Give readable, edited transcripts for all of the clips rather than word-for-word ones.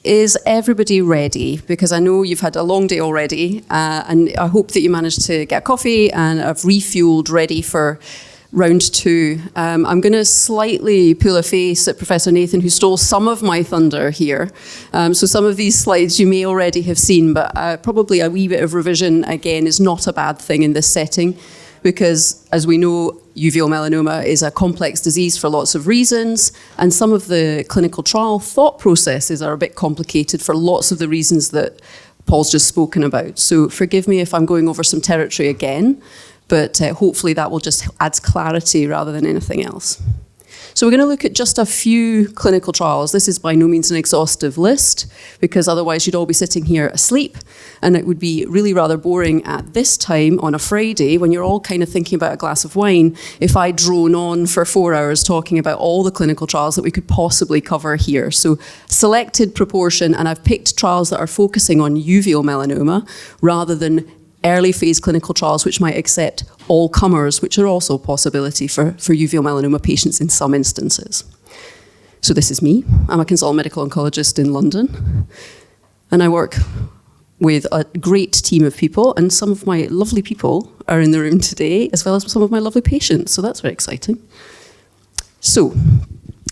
is everybody ready? Because I know you've had a long day already, and I hope that you managed to get coffee and have refueled, ready for round two. I'm going to slightly pull a face at Professor Nathan, who stole some of my thunder here. So some of these slides you may already have seen, but probably a wee bit of revision, again, is not a bad thing in this setting, because as we know, uveal melanoma is a complex disease for lots of reasons, and some of the clinical trial thought processes are a bit complicated for lots of the reasons that Paul's just spoken about. So forgive me if I'm going over some territory again, but hopefully that will just add clarity rather than anything else. So we're going to look at just a few clinical trials. This is by no means an exhaustive list, because otherwise you'd all be sitting here asleep, and it would be really rather boring at this time on a Friday when you're all kind of thinking about a glass of wine if I drone on for 4 hours talking about all the clinical trials that we could possibly cover here. So selected proportion, and I've picked trials that are focusing on uveal melanoma rather than early phase clinical trials which might accept all comers, which are also a possibility for uveal melanoma patients in some instances. So this is me. I'm a consultant medical oncologist in London, and I work with a great team of people, and some of my lovely people are in the room today, as well as some of my lovely patients, so that's very exciting. So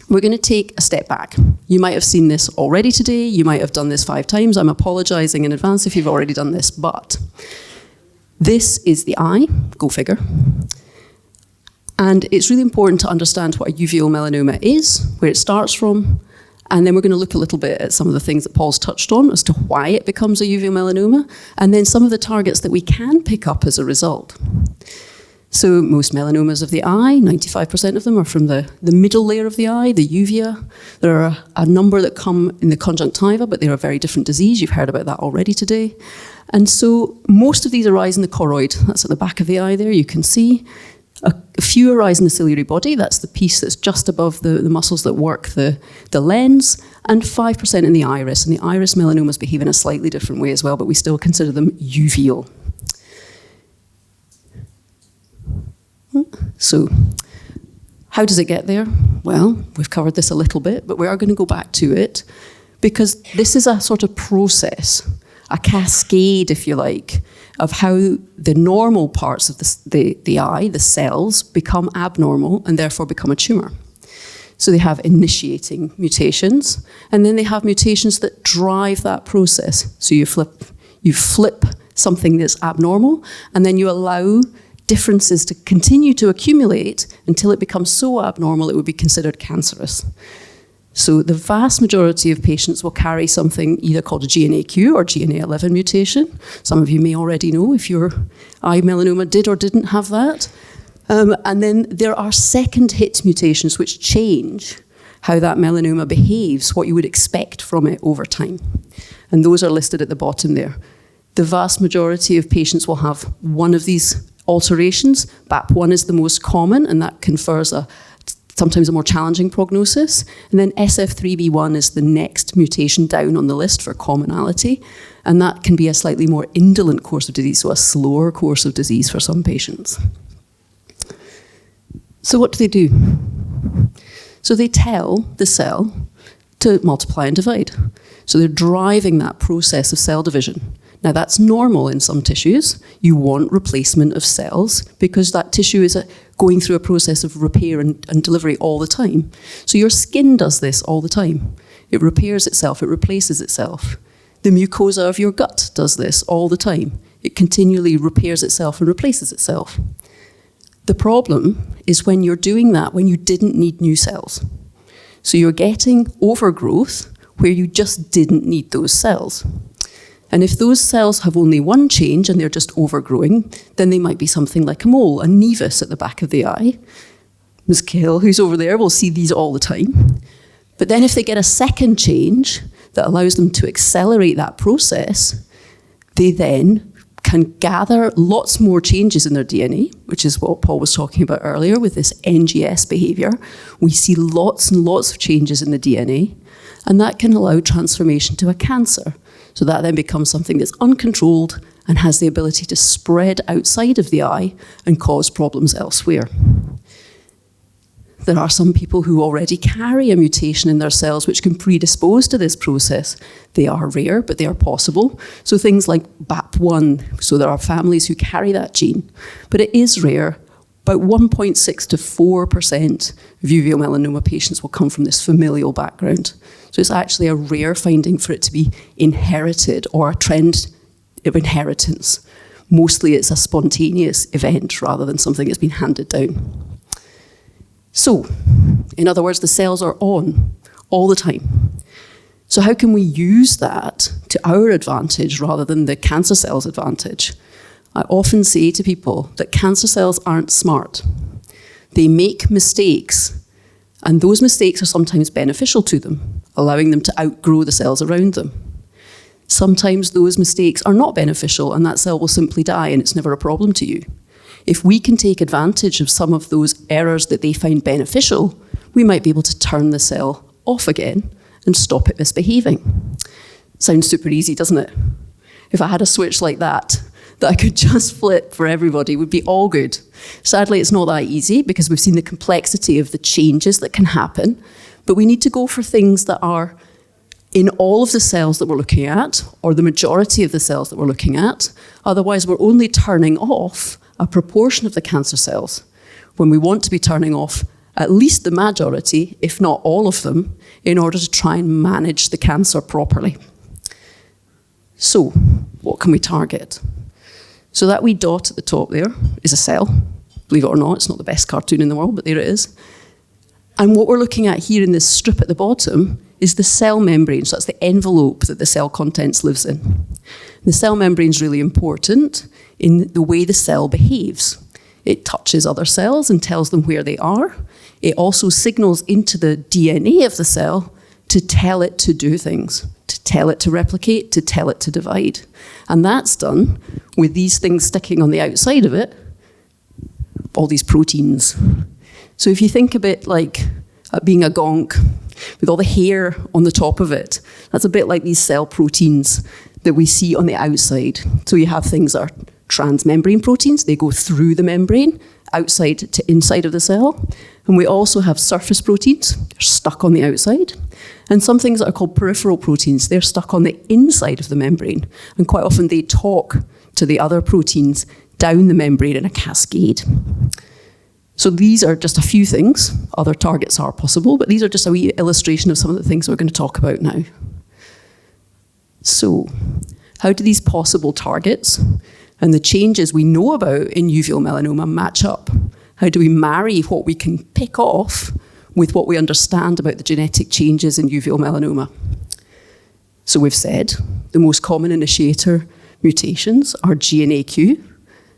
we're going to take a step back. You might have seen this already today, you might have done this 5 times. I'm apologising in advance if you've already done this, but this is the eye, go figure. And it's really important to understand what a uveal melanoma is, where it starts from, and then we're going to look a little bit at some of the things that Paul's touched on as to why it becomes a uveal melanoma, and then some of the targets that we can pick up as a result. So most melanomas of the eye, 95% of them are from the middle layer of the eye, the uvea. There are a number that come in the conjunctiva, but they're a very different disease. You've heard about that already today. And so most of these arise in the choroid. That's at the back of the eye there, you can see. A few arise in the ciliary body. That's the piece that's just above the muscles that work the lens. And 5% in the iris. And the iris melanomas behave in a slightly different way as well, but we still consider them uveal. So how does it get there? Well, we've covered this a little bit, but we are going to go back to it, because this is a sort of process, a cascade, if you like, of how the normal parts of the eye, the cells, become abnormal and therefore become a tumour. So they have initiating mutations, and then they have mutations that drive that process. So you flip something that's abnormal, and then you allow differences to continue to accumulate until it becomes so abnormal it would be considered cancerous. So the vast majority of patients will carry something either called a GNAQ or GNA11 mutation. Some of you may already know if your eye melanoma did or didn't have that. And then there are second hit mutations which change how that melanoma behaves, what you would expect from it over time. And those are listed at the bottom there. The vast majority of patients will have one of these alterations. BAP1 is the most common, and that confers sometimes a more challenging prognosis. And then SF3B1 is the next mutation down on the list for commonality, and that can be a slightly more indolent course of disease, so a slower course of disease for some patients. So what do? So they tell the cell to multiply and divide. So they're driving that process of cell division. Now that's normal in some tissues. You want replacement of cells because that tissue is going through a process of repair and delivery all the time. So your skin does this all the time. It repairs itself, it replaces itself. The mucosa of your gut does this all the time. It continually repairs itself and replaces itself. The problem is when you're doing that when you didn't need new cells. So you're getting overgrowth where you just didn't need those cells. And if those cells have only one change and they're just overgrowing, then they might be something like a mole, a nevus at the back of the eye. Ms. Cahill, who's over there, will see these all the time. But then if they get a second change that allows them to accelerate that process, they then can gather lots more changes in their DNA, which is what Paul was talking about earlier with this NGS behavior. We see lots and lots of changes in the DNA, and that can allow transformation to a cancer. So that then becomes something that's uncontrolled and has the ability to spread outside of the eye and cause problems elsewhere. There are some people who already carry a mutation in their cells which can predispose to this process. They are rare, but they are possible. So things like BAP1, so there are families who carry that gene, but it is rare. About 1.6 to 4% of uveal melanoma patients will come from this familial background. So it's actually a rare finding for it to be inherited or a trend of inheritance. Mostly it's a spontaneous event rather than something that's been handed down. So, in other words, the cells are on all the time. So how can we use that to our advantage rather than the cancer cell's advantage? I often say to people that cancer cells aren't smart. They make mistakes, and those mistakes are sometimes beneficial to them, allowing them to outgrow the cells around them. Sometimes those mistakes are not beneficial, and that cell will simply die, and it's never a problem to you. If we can take advantage of some of those errors that they find beneficial, we might be able to turn the cell off again and stop it misbehaving. Sounds super easy, doesn't it? If I had a switch like that I could just flip for everybody, would be all good. Sadly, it's not that easy because we've seen the complexity of the changes that can happen, but we need to go for things that are in all of the cells that we're looking at, or the majority of the cells that we're looking at. Otherwise, we're only turning off a proportion of the cancer cells when we want to be turning off at least the majority, if not all of them, in order to try and manage the cancer properly. So, what can we target? So that wee dot at the top there is a cell. Believe it or not, it's not the best cartoon in the world, but there it is. And what we're looking at here in this strip at the bottom is the cell membrane. So that's the envelope that the cell contents lives in. The cell membrane is really important in the way the cell behaves. It touches other cells and tells them where they are. It also signals into the DNA of the cell to tell it to do things, to tell it to replicate, to tell it to divide. And that's done with these things sticking on the outside of it, all these proteins. So if you think a bit like being a gonk with all the hair on the top of it, that's a bit like these cell proteins that we see on the outside. So you have things that are transmembrane proteins. They go through the membrane, outside to inside of the cell. And we also have surface proteins, they're stuck on the outside. And some things that are called peripheral proteins, they're stuck on the inside of the membrane. And quite often they talk to the other proteins down the membrane in a cascade. So these are just a few things. Other targets are possible, but these are just a wee illustration of some of the things we're going to talk about now. So, how do these possible targets and the changes we know about in uveal melanoma match up? How do we marry what we can pick off with what we understand about the genetic changes in uveal melanoma? So we've said the most common initiator mutations are GNAQ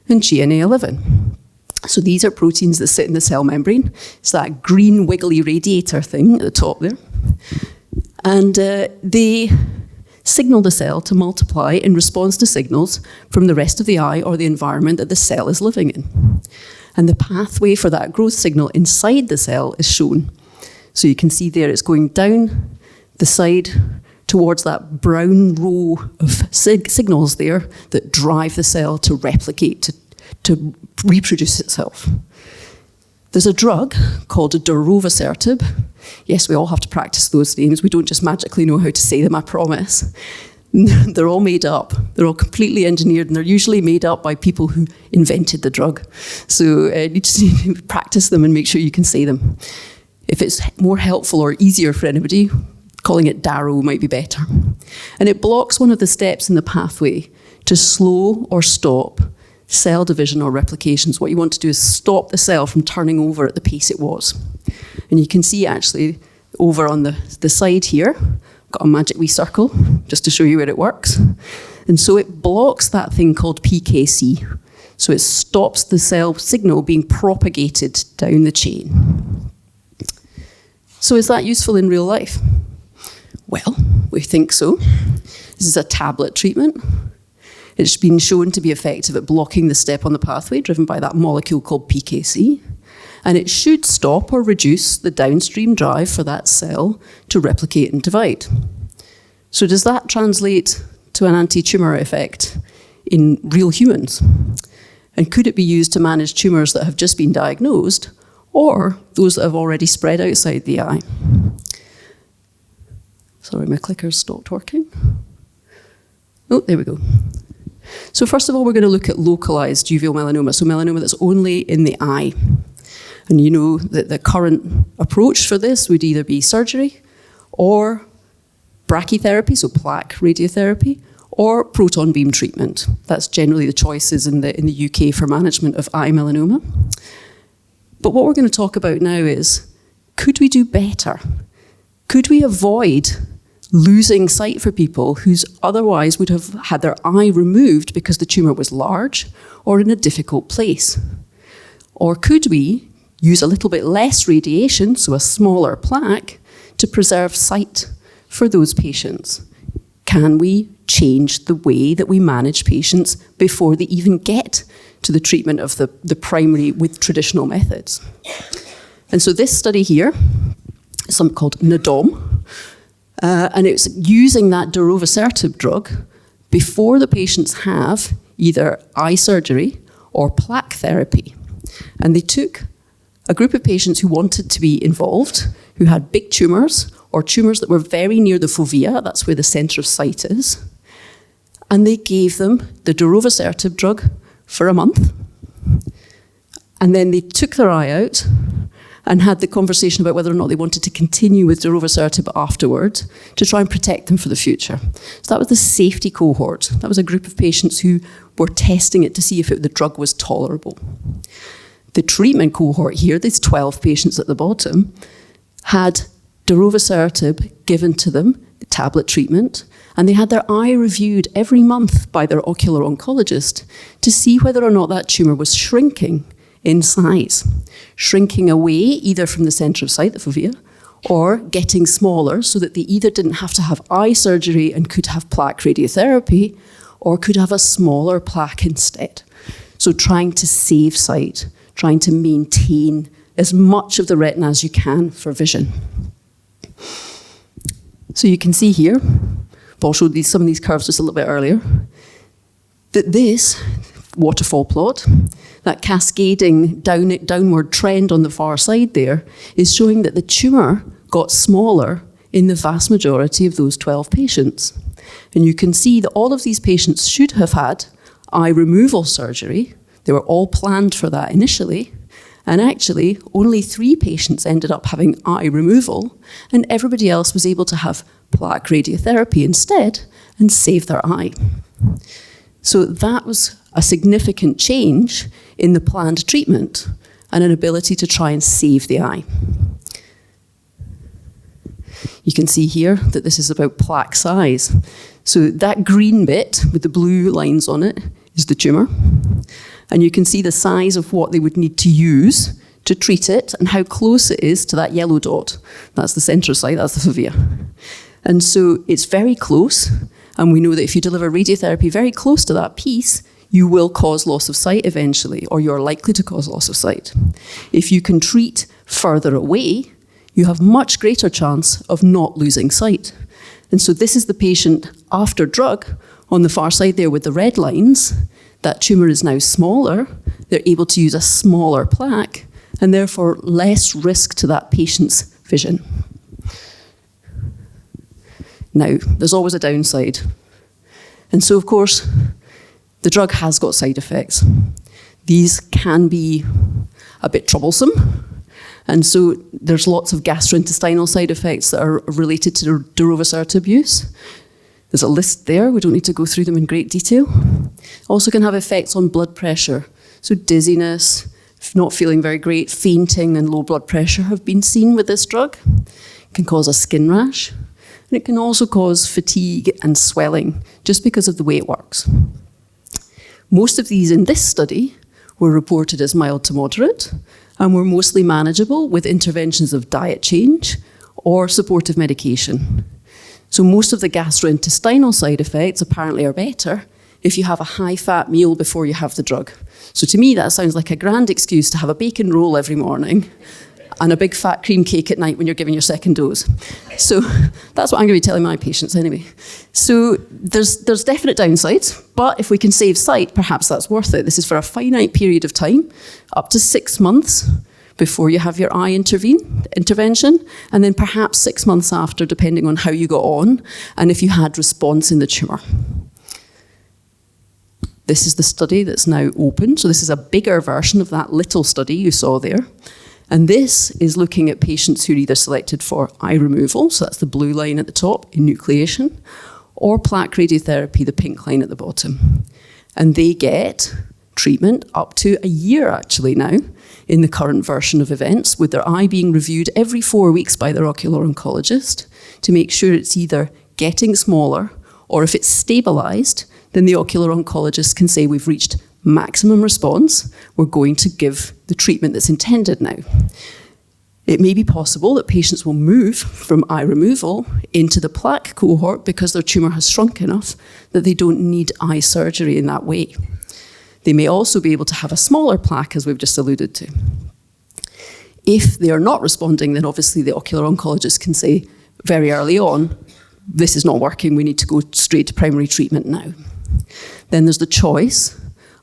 and GNA11. So these are proteins that sit in the cell membrane. It's that green wiggly radiator thing at the top there. And they signal the cell to multiply in response to signals from the rest of the eye or the environment that the cell is living in. And the pathway for that growth signal inside the cell is shown. So you can see there it's going down the side towards that brown row of signals there that drive the cell to replicate, to reproduce itself. There's a drug called darovasertib. Yes, we all have to practice those names. We don't just magically know how to say them, I promise. They're all made up. They're all completely engineered, and they're usually made up by people who invented the drug. So you just need to practice them and make sure you can say them. If it's more helpful or easier for anybody, calling it Daro might be better. And it blocks one of the steps in the pathway to slow or stop cell division or replications. What you want to do is stop the cell from turning over at the pace it was. And you can see actually over on the side here, got a magic wee circle just to show you where it works. And so it blocks that thing called PKC. So it stops the cell signal being propagated down the chain. So is that useful in real life? Well, we think so. This is a tablet treatment. It's been shown to be effective at blocking the step on the pathway driven by that molecule called PKC. And it should stop or reduce the downstream drive for that cell to replicate and divide. So does that translate to an anti-tumour effect in real humans? And could it be used to manage tumours that have just been diagnosed, or those that have already spread outside the eye. Sorry, my clicker's stopped working. Oh, there we go. So first of all, we're going to look at localized uveal melanoma, so melanoma that's only in the eye. And you know that the current approach for this would either be surgery or brachytherapy, so plaque radiotherapy, or proton beam treatment. That's generally the choices in the UK for management of eye melanoma. But what we're going to talk about now is, could we do better? Could we avoid losing sight for people who otherwise would have had their eye removed because the tumour was large or in a difficult place? Or could we use a little bit less radiation, so a smaller plaque, to preserve sight for those patients? Can we change the way that we manage patients before they even get to the treatment of the primary with traditional methods? And so this study here is something called NADOM, and it's using that darovasertib drug before the patients have either eye surgery or plaque therapy. And they took a group of patients who wanted to be involved, who had big tumours or tumours that were very near the fovea, that's where the centre of sight is, and they gave them the darovasertib drug for a month. And then they took their eye out and had the conversation about whether or not they wanted to continue with darovasertib afterward to try and protect them for the future. So that was the safety cohort. That was a group of patients who were testing it to see if the drug was tolerable. The treatment cohort here, these 12 patients at the bottom, had darovasertib given to them, the tablet treatment, and they had their eye reviewed every month by their ocular oncologist to see whether or not that tumour was shrinking in size, shrinking away either from the centre of sight, the fovea, or getting smaller so that they either didn't have to have eye surgery and could have plaque radiotherapy, or could have a smaller plaque instead. So trying to save sight, trying to maintain as much of the retina as you can for vision. So you can see here, Paul showed some of these curves just a little bit earlier, that this waterfall plot, that cascading downward trend on the far side there, is showing that the tumour got smaller in the vast majority of those 12 patients. And you can see that all of these patients should have had eye removal surgery. They were all planned for that initially. And actually, only 3 patients ended up having eye removal, and everybody else was able to have plaque radiotherapy instead and save their eye. So that was a significant change in the planned treatment and an ability to try and save the eye. You can see here that this is about plaque size. So that green bit with the blue lines on it is the tumour. And you can see the size of what they would need to use to treat it and how close it is to that yellow dot. That's the centre of sight, that's the fovea. And so it's very close, and we know that if you deliver radiotherapy very close to that piece, you will cause loss of sight eventually, or you're likely to cause loss of sight. If you can treat further away, you have much greater chance of not losing sight. And so this is the patient after drug on the far side there with the red lines. That tumour is now smaller, they're able to use a smaller plaque, and therefore less risk to that patient's vision. Now, there's always a downside. And so, of course, the drug has got side effects. These can be a bit troublesome, and so there's lots of gastrointestinal side effects that are related to darovasertib use. There's a list there, we don't need to go through them in great detail. Also can have effects on blood pressure. So dizziness, not feeling very great, fainting and low blood pressure have been seen with this drug. It can cause a skin rash. And it can also cause fatigue and swelling just because of the way it works. Most of these in this study were reported as mild to moderate and were mostly manageable with interventions of diet change or supportive medication. So most of the gastrointestinal side effects apparently are better if you have a high-fat meal before you have the drug. So to me, that sounds like a grand excuse to have a bacon roll every morning and a big fat cream cake at night when you're giving your second dose. So that's what I'm going to be telling my patients anyway. So there's definite downsides, but if we can save sight, perhaps that's worth it. This is for a finite period of time, up to 6 months, before you have your eye intervention, and then perhaps 6 months after, depending on how you got on, and if you had response in the tumour. This is the study that's now open. So this is a bigger version of that little study you saw there. And this is looking at patients who are either selected for eye removal, so that's the blue line at the top, enucleation, or plaque radiotherapy, the pink line at the bottom. And they get treatment up to a year, actually, now, in the current version of events, with their eye being reviewed every 4 weeks by their ocular oncologist to make sure it's either getting smaller, or if it's stabilised, then the ocular oncologist can say we've reached maximum response, we're going to give the treatment that's intended now. It may be possible that patients will move from eye removal into the plaque cohort because their tumour has shrunk enough that they don't need eye surgery in that way. They may also be able to have a smaller plaque, as we've just alluded to. If they are not responding, then obviously the ocular oncologist can say very early on, this is not working, we need to go straight to primary treatment now. Then there's the choice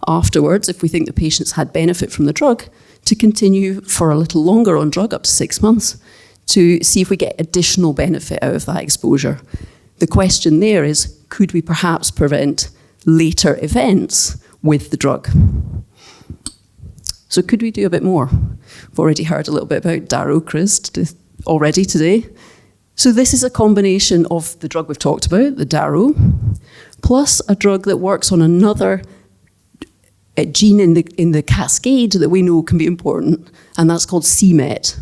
afterwards, if we think the patient's had benefit from the drug, to continue for a little longer on drug, up to 6 months, to see if we get additional benefit out of that exposure. The question there is, could we perhaps prevent later events with the drug? So could we do a bit more? We've already heard a little bit about Daro already today. So this is a combination of the drug we've talked about, the Daro, plus a drug that works on another a gene in the cascade that we know can be important, and that's called c-Met.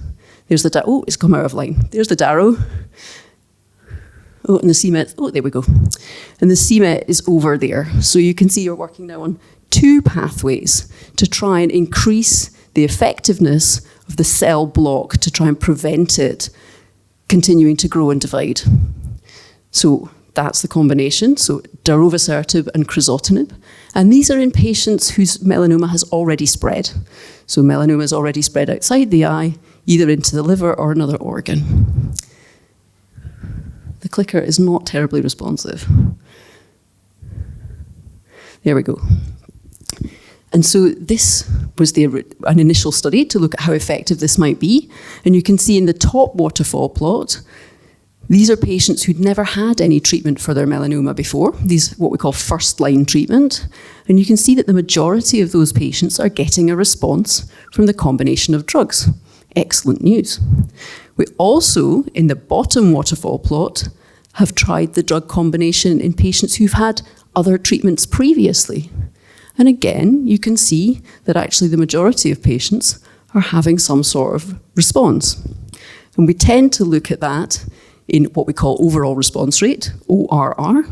There's the oh, it's come out of line. There's the Daro. Oh, and the c-Met, oh, there we go. And the c-Met is over there. So you can see you're working now on 2 pathways to try and increase the effectiveness of the cell block to try and prevent it continuing to grow and divide. So that's the combination, so darovasertib and crizotinib. And these are in patients whose melanoma has already spread. So melanoma is already spread outside the eye, either into the liver or another organ. The clicker is not terribly responsive. There we go. And so this was an initial study to look at how effective this might be. And you can see in the top waterfall plot, these are patients who'd never had any treatment for their melanoma before. These are what we call first-line treatment. And you can see that the majority of those patients are getting a response from the combination of drugs. Excellent news. We also, in the bottom waterfall plot, have tried the drug combination in patients who've had other treatments previously. And again, you can see that actually the majority of patients are having some sort of response. And we tend to look at that in what we call overall response rate, ORR,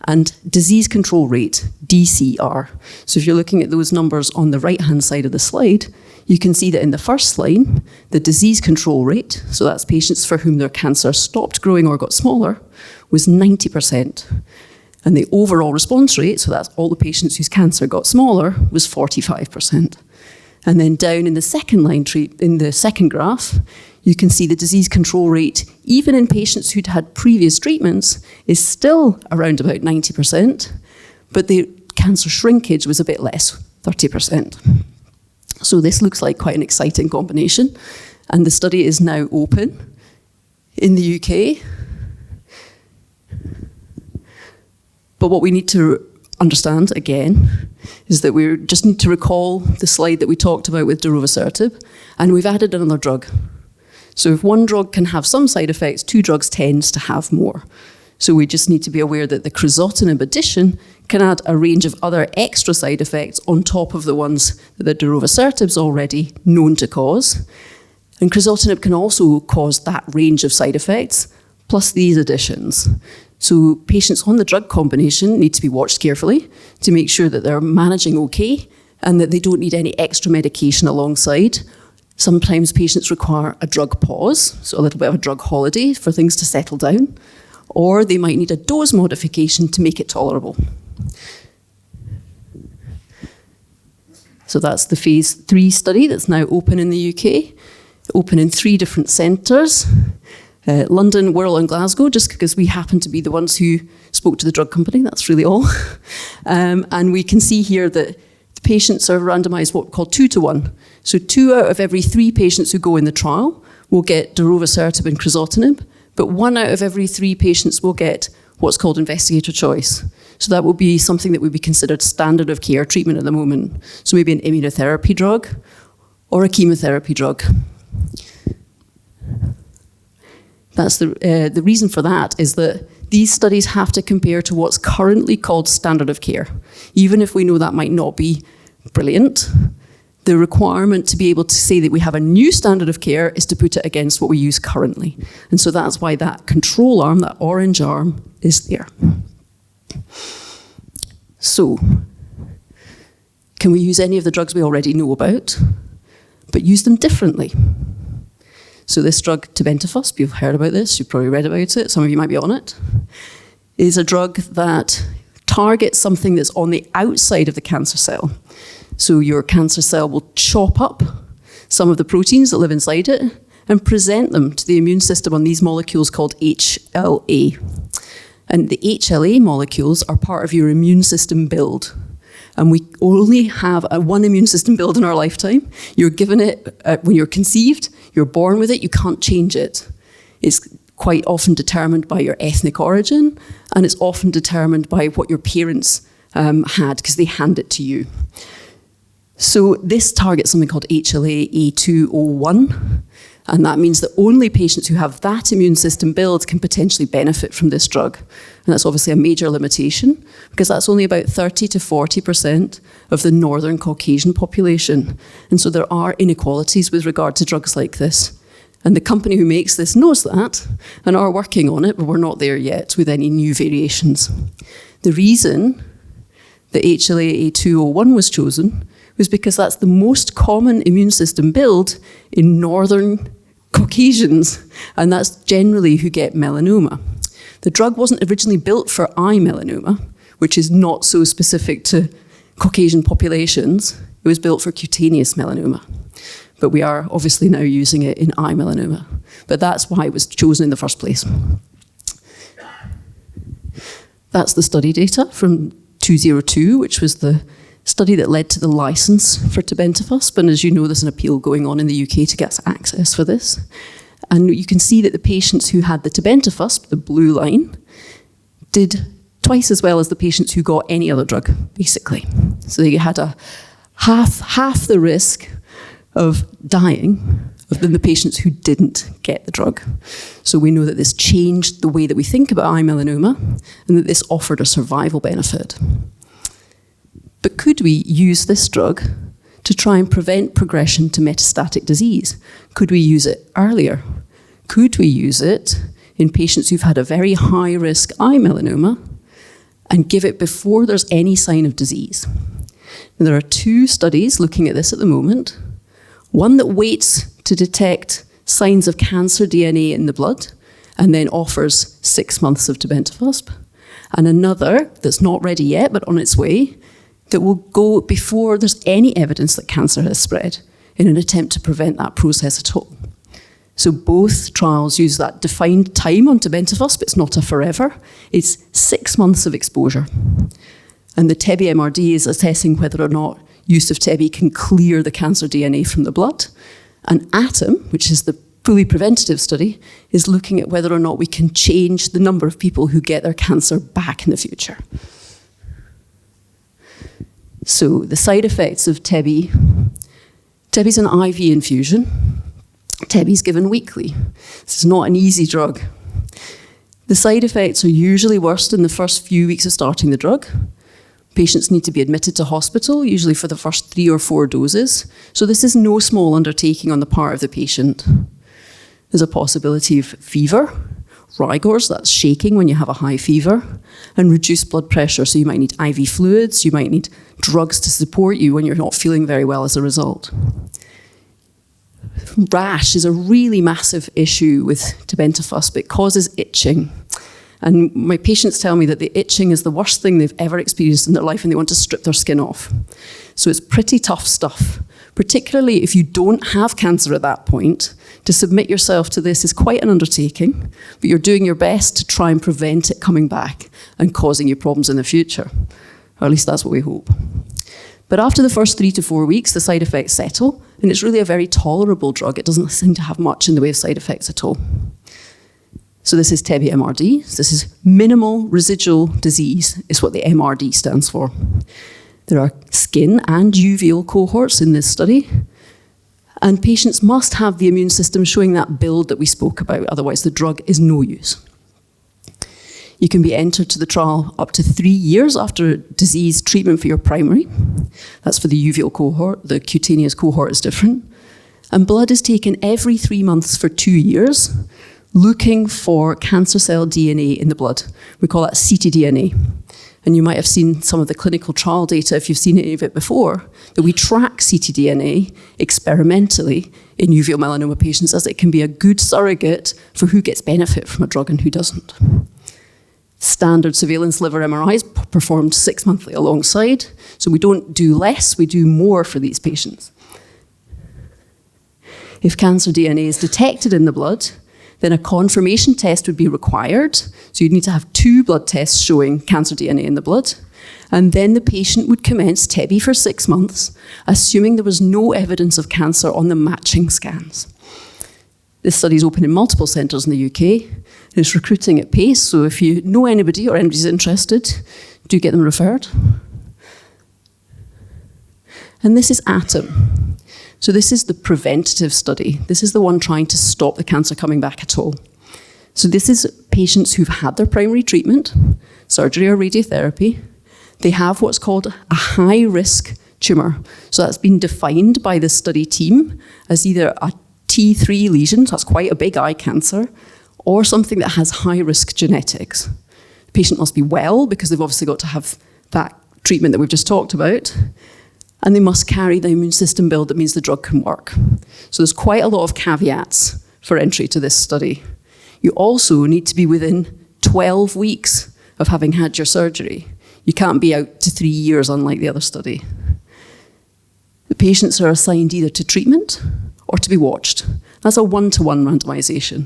and disease control rate, DCR. So if you're looking at those numbers on the right-hand side of the slide, you can see that in the first line, the disease control rate, so that's patients for whom their cancer stopped growing or got smaller, was 90%. And the overall response rate, so that's all the patients whose cancer got smaller, was 45%. And then down in the second line, in the second graph, you can see the disease control rate, even in patients who'd had previous treatments, is still around about 90%, but the cancer shrinkage was a bit less, 30%. So this looks like quite an exciting combination, and the study is now open in the UK. But what we need to understand, again, is that we just need to recall the slide that we talked about with darovasertib, and we've added another drug. So if one drug can have some side effects, 2 drugs tends to have more. So we just need to be aware that the crizotinib addition can add a range of other extra side effects on top of the ones that the darovasertib's already known to cause. And crizotinib can also cause that range of side effects, plus these additions. So patients on the drug combination need to be watched carefully to make sure that they're managing okay and that they don't need any extra medication alongside. Sometimes patients require a drug pause, so a little bit of a drug holiday for things to settle down, or they might need a dose modification to make it tolerable. So that's the phase 3 study that's now open in the UK, open in 3 different centres. London, Wirral and Glasgow, just because we happen to be the ones who spoke to the drug company, that's really all. And we can see here that patients are randomized what we call 2-to-1. So 2 out of every 3 patients who go in the trial will get darovasertib and crizotinib, but 1 out of every 3 patients will get what's called investigator choice. So that will be something that would be considered standard of care treatment at the moment. So maybe an immunotherapy drug or a chemotherapy drug. That's the reason for that is that these studies have to compare to what's currently called standard of care. Even if we know that might not be brilliant, the requirement to be able to say that we have a new standard of care is to put it against what we use currently. And so that's why that control arm, that orange arm, is there. So, can we use any of the drugs we already know about, but use them differently? So this drug, tebentafusp, you've heard about this, you've probably read about it, some of you might be on it, is a drug that targets something that's on the outside of the cancer cell. So your cancer cell will chop up some of the proteins that live inside it and present them to the immune system on these molecules called HLA. And the HLA molecules are part of your immune system build. And we only have one immune system build in our lifetime. You're given it when you're conceived, you're born with it, you can't change it. It's quite often determined by your ethnic origin, and it's often determined by what your parents had, because they hand it to you. So this targets something called HLA-A201, and that means that only patients who have that immune system build can potentially benefit from this drug. And that's obviously a major limitation, because that's only about 30 to 40% of the Northern Caucasian population. And so there are inequalities with regard to drugs like this. And the company who makes this knows that and are working on it, but we're not there yet with any new variations. The reason that HLA-A201 was chosen was because that's the most common immune system build in Northern Caucasians, and that's generally who get melanoma. The drug wasn't originally built for eye melanoma, which is not so specific to Caucasian populations. It was built for cutaneous melanoma. But we are obviously now using it in eye melanoma. But that's why it was chosen in the first place. That's the study data from 202, which was the study that led to the license for tebentafusp. And as you know, there's an appeal going on in the UK to get access for this. And you can see that the patients who had the tebentafusp, the blue line, did twice as well as the patients who got any other drug, basically. So they had a half the risk of dying than the patients who didn't get the drug. So we know that this changed the way that we think about eye melanoma and that this offered a survival benefit. But could we use this drug to try and prevent progression to metastatic disease? Could we use it earlier? Could we use it in patients who've had a very high-risk eye melanoma and give it before there's any sign of disease? And there are 2 studies looking at this at the moment. One that waits to detect signs of cancer DNA in the blood and then offers 6 months of tebentafusp, and another that's not ready yet but on its way that will go before there's any evidence that cancer has spread in an attempt to prevent that process at all. So both trials use that defined time on tebentafusp. It's not a forever. It's 6 months of exposure. And the TEBI-MRD is assessing whether or not use of TEBI can clear the cancer DNA from the blood. And ATOM, which is the fully preventative study, is looking at whether or not we can change the number of people who get their cancer back in the future. So the side effects of TEBI, TEBI's an IV infusion. TEBI's given weekly. This is not an easy drug. The side effects are usually worst in the first few weeks of starting the drug. Patients need to be admitted to hospital, usually for the first 3 or 4 doses. So this is no small undertaking on the part of the patient. There's a possibility of fever, rigors, that's shaking when you have a high fever, and reduced blood pressure. So you might need IV fluids, you might need drugs to support you when you're not feeling very well as a result. Rash is a really massive issue with tebentafusp. It causes itching. And my patients tell me that the itching is the worst thing they've ever experienced in their life and they want to strip their skin off. So it's pretty tough stuff, particularly if you don't have cancer at that point. To submit yourself to this is quite an undertaking, but you're doing your best to try and prevent it coming back and causing you problems in the future. Or at least that's what we hope. But after the first 3 to 4 weeks, the side effects settle, and it's really a very tolerable drug. It doesn't seem to have much in the way of side effects at all. So this is TEBI MRD. So this is minimal residual disease, is what the MRD stands for. There are skin and uveal cohorts in this study, and patients must have the immune system showing that build that we spoke about, otherwise the drug is no use. You can be entered to the trial up to 3 years after disease treatment for your primary. That's for the uveal cohort. The cutaneous cohort is different. And blood is taken every 3 months for 2 years, looking for cancer cell DNA in the blood. We call that ctDNA. And you might have seen some of the clinical trial data, if you've seen any of it before, that we track ctDNA experimentally in uveal melanoma patients, as it can be a good surrogate for who gets benefit from a drug and who doesn't. Standard surveillance liver MRIs performed 6 monthly alongside, so we don't do less, we do more for these patients. If cancer DNA is detected in the blood, then a confirmation test would be required. So you'd need to have 2 blood tests showing cancer DNA in the blood. And then the patient would commence TEBI for 6 months, assuming there was no evidence of cancer on the matching scans. This study is open in multiple centres in the UK. It's recruiting at pace, so if you know anybody or anybody's interested, do get them referred. And this is ATOM. So this is the preventative study. This is the one trying to stop the cancer coming back at all. So this is patients who've had their primary treatment, surgery or radiotherapy. They have what's called a high-risk tumour. So that's been defined by the study team as either a T3 lesion, so that's quite a big eye cancer, or something that has high-risk genetics. The patient must be well, because they've obviously got to have that treatment that we've just talked about, and they must carry the immune system build that means the drug can work. So there's quite a lot of caveats for entry to this study. You also need to be within 12 weeks of having had your surgery. You can't be out to 3 years, unlike the other study. The patients are assigned either to treatment or to be watched. That's a 1-to-1 randomization.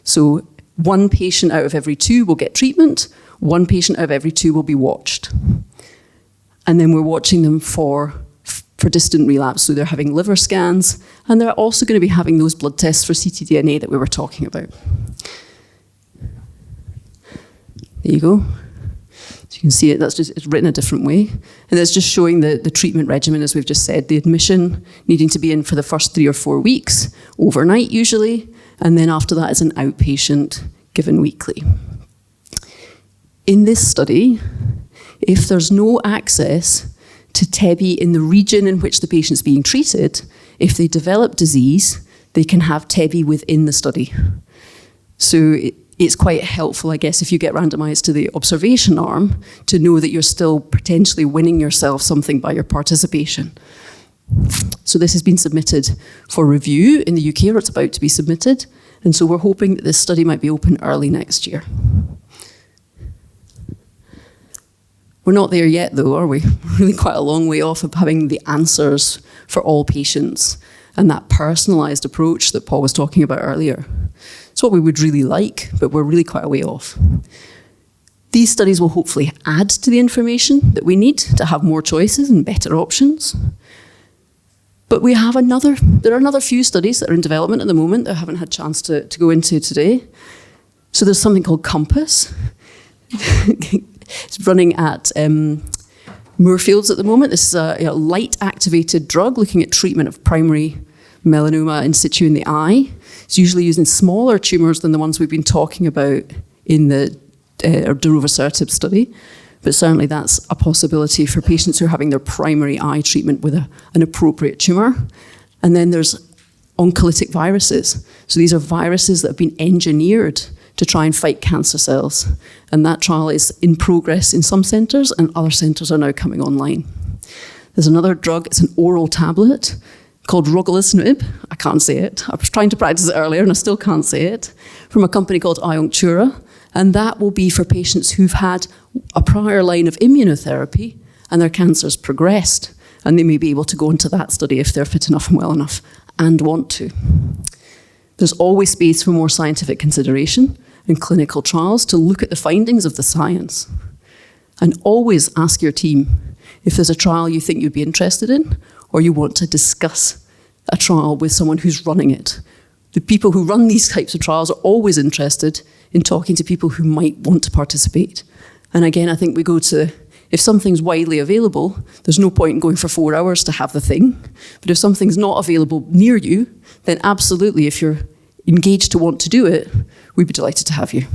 So 1 patient out of every 2 will get treatment, 1 patient out of every 2 will be watched. And then we're watching them for distant relapse, so they're having liver scans, and they're also going to be having those blood tests for ctDNA that we were talking about. There you go. So you can see it, it's written a different way. And that's just showing the treatment regimen, as we've just said, the admission needing to be in for the first 3 or 4 weeks, overnight usually, and then after that is an outpatient given weekly. In this study, if there's no access to TEBI in the region in which the patient's being treated, if they develop disease, they can have TEBI within the study. So it's quite helpful, I guess, if you get randomized to the observation arm, to know that you're still potentially winning yourself something by your participation. So this has been submitted for review in the UK, or it's about to be submitted, and so we're hoping that this study might be open early next year. We're not there yet, though, are we? We're really quite a long way off of having the answers for all patients and that personalised approach that Paul was talking about earlier. It's what we would really like, but we're really quite a way off. These studies will hopefully add to the information that we need to have more choices and better options. But there are another few studies that are in development at the moment that I haven't had a chance to go into today. So there's something called COMPASS. It's running at Moorfields at the moment. This is a light-activated drug looking at treatment of primary melanoma in situ in the eye. It's usually used in smaller tumours than the ones we've been talking about in the darovasertib study, but certainly that's a possibility for patients who are having their primary eye treatment with an appropriate tumour. And then there's oncolytic viruses. So these are viruses that have been engineered to try and fight cancer cells. And that trial is in progress in some centres, and other centres are now coming online. There's another drug, it's an oral tablet called ruxolitinib. I can't say it. I was trying to practice it earlier and I still can't say it, from a company called Ocular. And that will be for patients who've had a prior line of immunotherapy and their cancer's progressed. And they may be able to go into that study if they're fit enough and well enough and want to. There's always space for more scientific consideration and clinical trials to look at the findings of the science. And always ask your team, if there's a trial you think you'd be interested in, or you want to discuss a trial with someone who's running it. The people who run these types of trials are always interested in talking to people who might want to participate. And again, I think we go to, if something's widely available, there's no point in going for 4 hours to have the thing. But if something's not available near you, then absolutely, if you're engaged to want to do it, we'd be delighted to have you.